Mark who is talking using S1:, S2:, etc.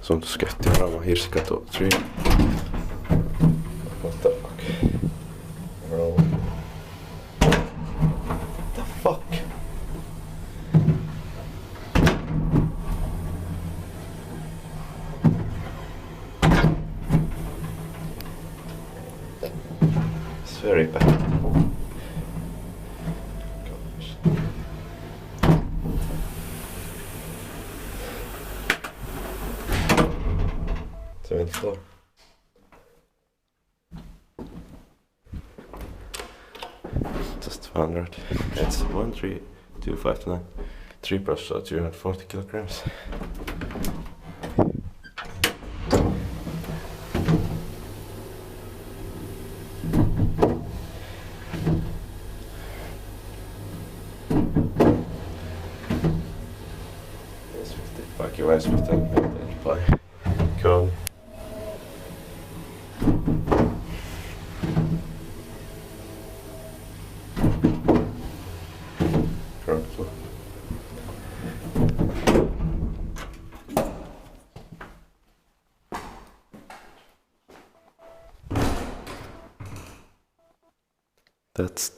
S1: Som skött i Rauma Hirsikatu 3. What the fuck? Rauma. What the fuck? It's very bad. Seventh floor. Just 100. It's 13259. 3 plus, so 240 kilograms. Vakioaspekten by Kone. That's